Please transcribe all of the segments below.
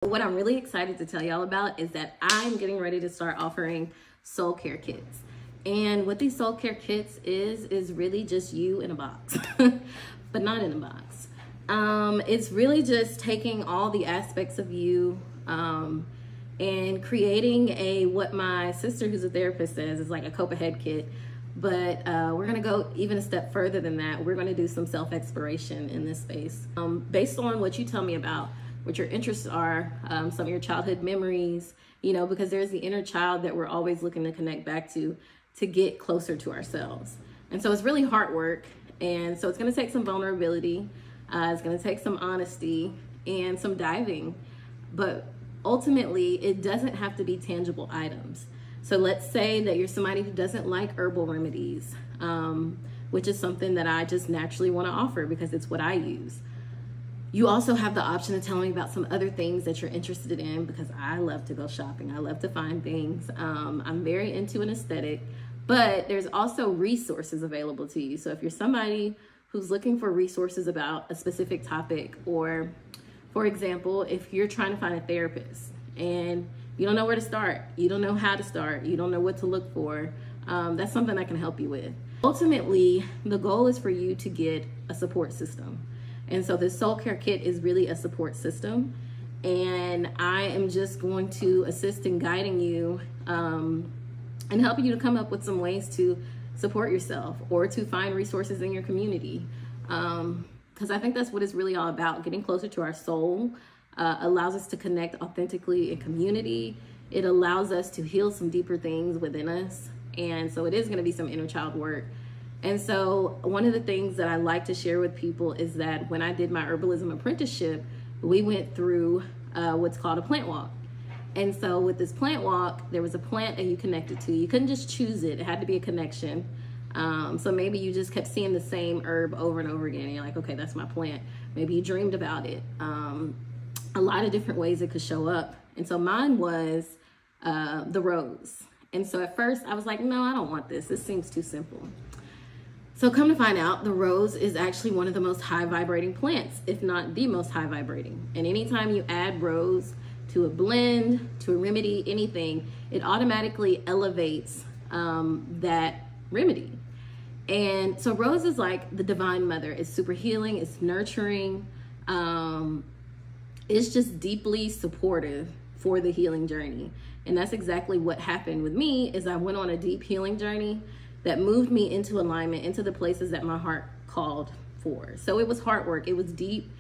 What I'm really excited to tell y'all about is that I'm getting ready to start offering soul care kits. And what these soul care kits is really just you in a box, but not in a box. It's really just taking all the aspects of you and creating what my sister, who's a therapist, says is like a cope ahead kit. But we're gonna go even a step further than that. We're gonna do some self-exploration in this space. Based on what you tell me about what your interests are, some of your childhood memories, you know, because there's the inner child that we're always looking to connect back to get closer to ourselves. And so it's really hard work. And so it's gonna take some vulnerability. It's gonna take some honesty and some diving. But ultimately, it doesn't have to be tangible items. So let's say that you're somebody who doesn't like herbal remedies, which is something that I just naturally want to offer because it's what I use. You also have the option of telling me about some other things that you're interested in, because I love to go shopping. I love to find things. I'm very into an aesthetic, but there's also resources available to you. So if you're somebody who's looking for resources about a specific topic, or for example, if you're trying to find a therapist and you don't know where to start, you don't know how to start, you don't know what to look for, that's something I can help you with. Ultimately, the goal is for you to get a support system. And so this soul care kit is really a support system. And I am just going to assist in guiding you and helping you to come up with some ways to support yourself or to find resources in your community. Because I think that's what it's really all about. Getting closer to our soul allows us to connect authentically in community. It allows us to heal some deeper things within us. And so it is going to be some inner child work. And so one of the things that I like to share with people is that when I did my herbalism apprenticeship, we went through what's called a plant walk. And so with this plant walk, there was a plant that you connected to. You couldn't just choose it. It had to be a connection. So maybe you just kept seeing the same herb over and over again. And you're like, okay, that's my plant. Maybe you dreamed about it. A lot of different ways it could show up. And so mine was the rose. And so at first I was like, no, I don't want this. This seems too simple. So come to find out, the rose is actually one of the most high vibrating plants, if not the most high vibrating. And anytime you add rose to a blend, to a remedy, anything, it automatically elevates that remedy. And so rose is like the divine mother. It's super healing, it's nurturing. It's just deeply supportive for the healing journey. And that's exactly what happened with me. Is I went on a deep healing journey that moved me into alignment, into the places that my heart called for. So it was hard work. It was deep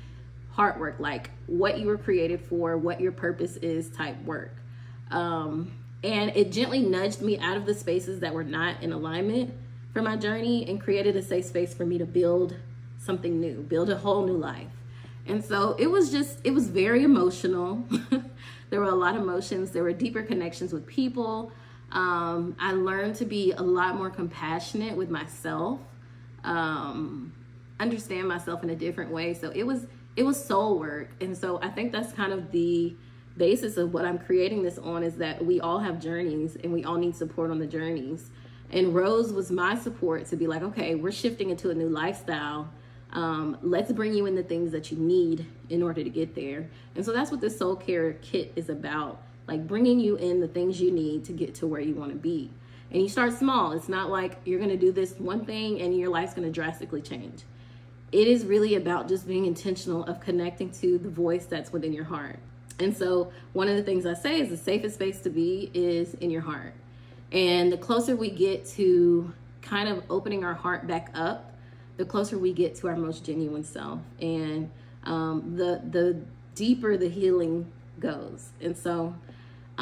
hard work, like what you were created for, what your purpose is type work. And it gently nudged me out of the spaces that were not in alignment for my journey and created a safe space for me to build something new, build a whole new life. And so it was very emotional. There were a lot of emotions. There were deeper connections with people. I learned to be a lot more compassionate with myself, understand myself in a different way. So it was soul work. And so I think that's kind of the basis of what I'm creating this on, is that we all have journeys and we all need support on the journeys. And Rose was my support to be like, okay, we're shifting into a new lifestyle. Let's bring you in the things that you need in order to get there. And so that's what this soul care kit is about. Like bringing you in the things you need to get to where you want to be. And you start small. It's not like you're going to do this one thing and your life's going to drastically change. It is really about just being intentional of connecting to the voice that's within your heart. And so one of the things I say is the safest space to be is in your heart. And the closer we get to kind of opening our heart back up, the closer we get to our most genuine self. And the deeper the healing goes. And so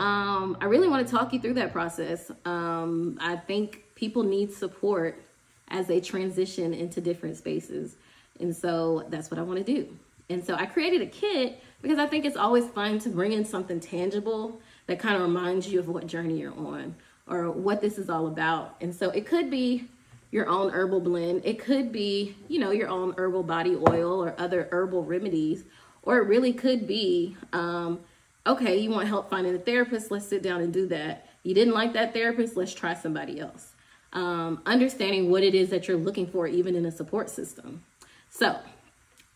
I really want to talk you through that process. I think people need support as they transition into different spaces. And so that's what I want to do. And so I created a kit because I think it's always fun to bring in something tangible that kind of reminds you of what journey you're on or what this is all about. And so it could be your own herbal blend. It could be, you know, your own herbal body oil or other herbal remedies. Or it really could be, okay, you want help finding a therapist, let's sit down and do that. You didn't like that therapist, let's try somebody else. Understanding what it is that you're looking for, even in a support system. So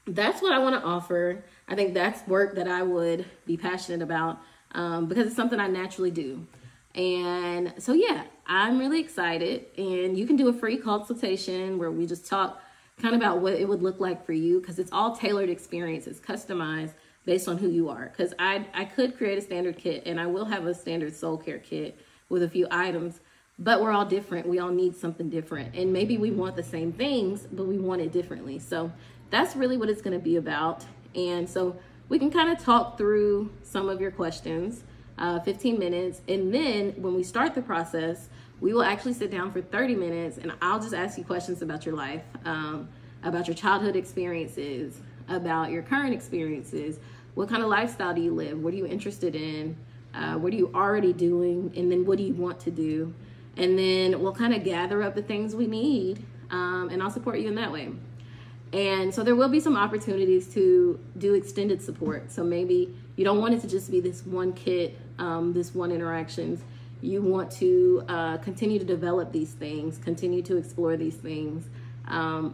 that's what I want to offer. I think that's work that I would be passionate about because it's something I naturally do. And so, yeah, I'm really excited. And you can do a free consultation where we just talk kind of about what it would look like for you, because it's all tailored experience. It's customized based on who you are. Because I could create a standard kit, and I will have a standard soul care kit with a few items, but we're all different. We all need something different. And maybe we want the same things, but we want it differently. So that's really what it's going to be about. And so we can kind of talk through some of your questions, 15 minutes. And then when we start the process, we will actually sit down for 30 minutes and I'll just ask you questions about your life, about your childhood experiences, about your current experiences. What kind of lifestyle do you live? What are you interested in? What are you already doing? And then what do you want to do? And then we'll kind of gather up the things we need, and I'll support you in that way. And so there will be some opportunities to do extended support. So maybe you don't want it to just be this one kit, this one interactions. You want to continue to develop these things, continue to explore these things.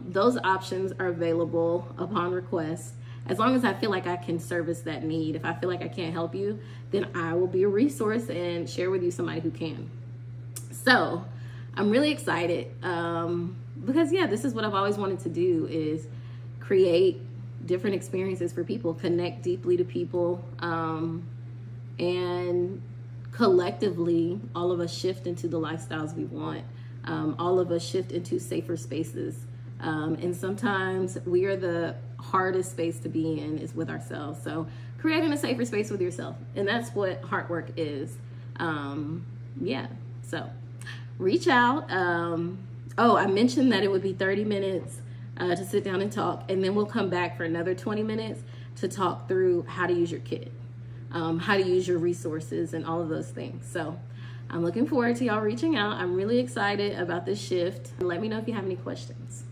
Those options are available upon request. As long as I feel like I can service that need. If I feel like I can't help you, then I will be a resource and share with you somebody who can. So I'm really excited because, yeah, this is what I've always wanted to do, is create different experiences for people, connect deeply to people, and collectively, all of us shift into the lifestyles we want. All of us shift into safer spaces. And sometimes we are the hardest space to be in is with ourselves. So creating a safer space with yourself. And that's what heart work is. Yeah, so reach out. Oh, I mentioned that it would be 30 minutes to sit down and talk. And then we'll come back for another 20 minutes to talk through how to use your kit, how to use your resources and all of those things. So I'm looking forward to y'all reaching out. I'm really excited about this shift. Let me know if you have any questions.